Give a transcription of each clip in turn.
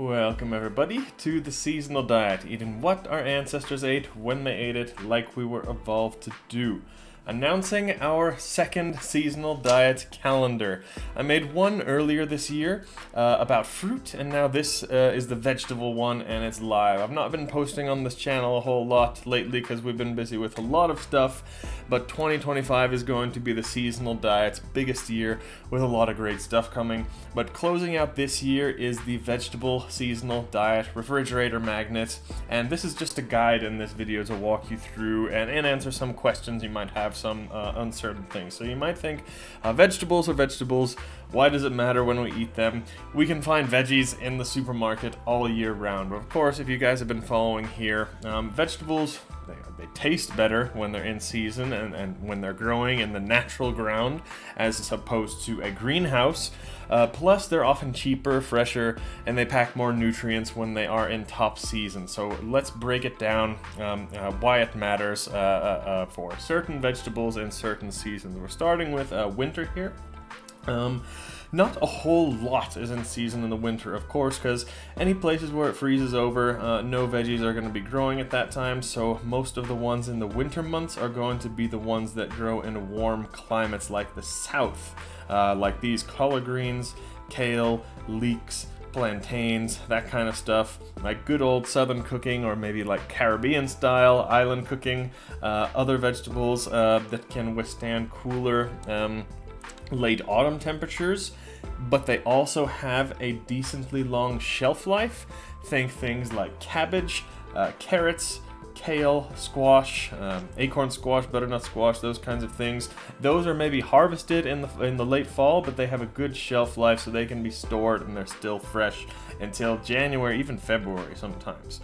Welcome everybody to the seasonal diet, eating what our ancestors ate when they ate it, like we were evolved to do. Announcing our second seasonal diet calendar. I made one earlier this year about fruit, and now this is the vegetable one, and it's live. I've not been posting on this channel a whole lot lately because we've been busy with a lot of stuff, but 2025 is going to be the seasonal diet's biggest year with a lot of great stuff coming. But closing out this year is the vegetable seasonal diet refrigerator magnet, and this is just a guide in this video to walk you through and answer some questions you might have, some uncertain things. So you might think, vegetables are vegetables, why does it matter when we eat them? We can find veggies in the supermarket all year round. But of course, if you guys have been following here, vegetables, they taste better when they're in season and when they're growing in the natural ground as opposed to a greenhouse. Plus, they're often cheaper, fresher, and they pack more nutrients when they are in top season. So let's break it down why it matters for certain vegetables in certain seasons. We're starting with winter here. Not a whole lot is in season in the winter, of course, because any places where it freezes over, no veggies are going to be growing at that time, so most of the ones in the winter months are going to be the ones that grow in warm climates like the south, like these collard greens, kale, leeks, plantains, that kind of stuff, like good old southern cooking, or maybe like Caribbean style island cooking, other vegetables that can withstand cooler late autumn temperatures, but they also have a decently long shelf life. Think things like cabbage, carrots, kale, squash, acorn squash, butternut squash, those kinds of things. Those are maybe harvested in the late fall, but they have a good shelf life, so they can be stored and they're still fresh until January, even February sometimes.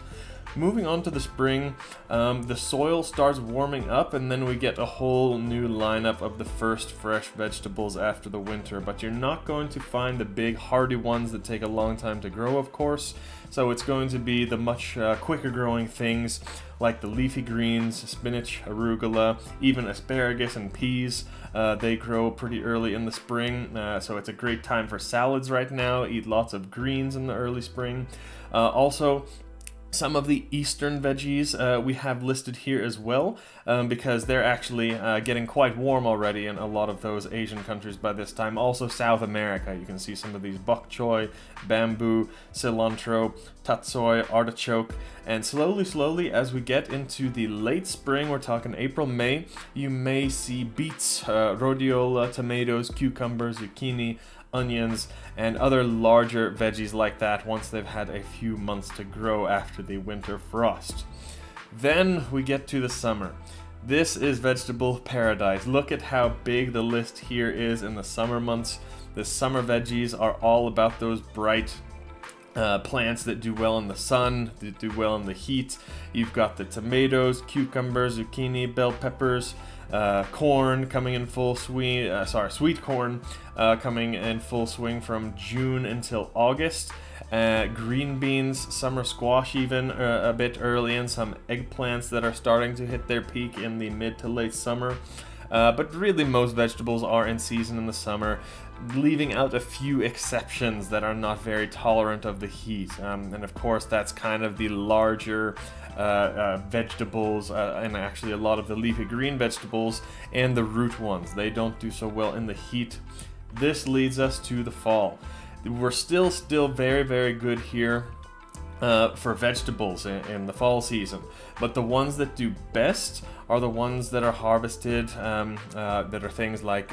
Moving on to the spring, the soil starts warming up, and then we get a whole new lineup of the first fresh vegetables after the winter, but you're not going to find the big hardy ones that take a long time to grow, of course. So it's going to be the much quicker growing things like the leafy greens, spinach, arugula, even asparagus and peas. They grow pretty early in the spring, so it's a great time for salads right now. Eat lots of greens in the early spring. Also, some of the eastern veggies we have listed here as well, because they're actually getting quite warm already in a lot of those Asian countries by this time. Also South America, you can see some of these bok choy, bamboo, cilantro, tatsoi, artichoke, and slowly as we get into the late spring, we're talking April, May, you may see beets, rhodiola, tomatoes, cucumbers, zucchini, onions, and other larger veggies like that once they've had a few months to grow after the winter frost. Then we get to the summer. This is vegetable paradise. Look at how big the list here is in the summer months. The summer veggies are all about those bright plants that do well in the sun, that do well in the heat. You've got the tomatoes, cucumbers, zucchini, bell peppers, corn coming in full swing, sweet corn coming in full swing from June until August. Green beans, summer squash even a bit early, and some eggplants that are starting to hit their peak in the mid to late summer. But really most vegetables are in season in the summer, leaving out a few exceptions that are not very tolerant of the heat. And of course that's kind of the larger vegetables, and actually a lot of the leafy green vegetables and the root ones. They don't do so well in the heat. This leads us to the fall. We're still very good here for vegetables in the fall season, but the ones that do best are the ones that are harvested, that are things like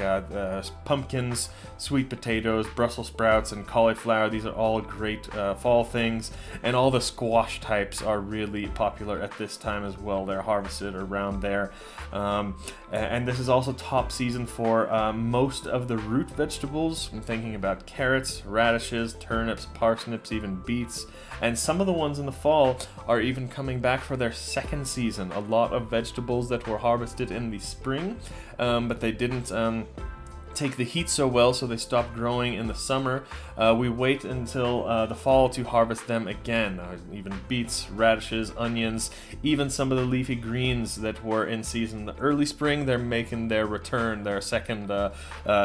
pumpkins, sweet potatoes, Brussels sprouts, and cauliflower. These are all great fall things, and all the squash types are really popular at this time as well. They're harvested around there, and this is also top season for most of the root vegetables. I'm thinking about carrots, radishes, turnips, parsnips, even beets, and some of the ones in the fall are even coming back for their second season. A lot of vegetables that were harvested in the spring, but they didn't take the heat so well, so they stopped growing in the summer. We wait until the fall to harvest them again. Even beets, radishes, onions, even some of the leafy greens that were in season in the early spring, they're making their return, their second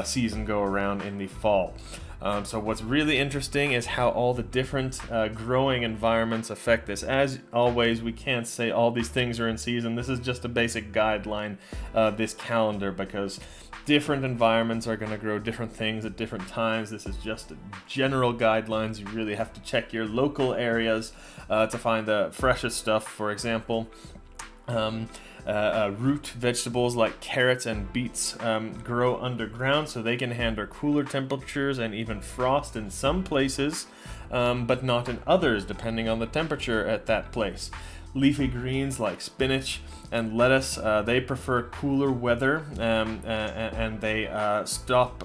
season go around in the fall. So what's really interesting is how all the different growing environments affect this. As always, we can't say all these things are in season. This is just a basic guideline, this calendar, because different environments are going to grow different things at different times. This is just general guidelines. You really have to check your local areas to find the freshest stuff. For example, root vegetables like carrots and beets grow underground, so they can handle cooler temperatures and even frost in some places, but not in others, depending on the temperature at that place. Leafy greens like spinach and lettuce, they prefer cooler weather, and they stop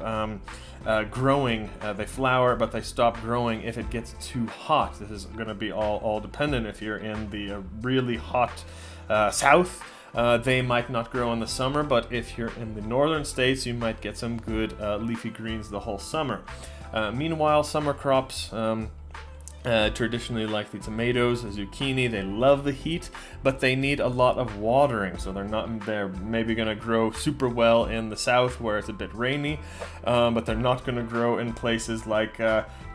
growing. They flower, but they stop growing if it gets too hot. This is going to be all dependent. If you're in the really hot south, they might not grow in the summer, but if you're in the northern states, you might get some good leafy greens the whole summer. Meanwhile, summer crops, traditionally like the tomatoes, the zucchini, they love the heat, but they need a lot of watering, so they're maybe going to grow super well in the south where it's a bit rainy, but they're not going to grow in places like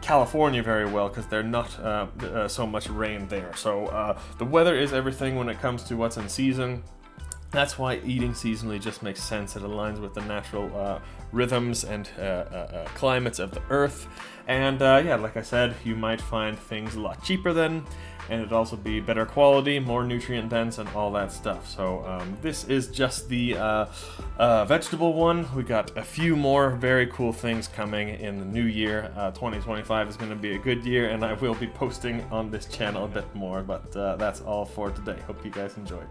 California very well, because they're not so much rain there. So the weather is everything when it comes to what's in season. That's why eating seasonally just makes sense. It aligns with the natural rhythms and climates of the earth. And yeah, like I said, you might find things a lot cheaper then, and it'd also be better quality, more nutrient dense, and all that stuff. So this is just the vegetable one. We got a few more very cool things coming in the new year. 2025 is going to be a good year, and I will be posting on this channel a bit more, but that's all for today. Hope you guys enjoyed.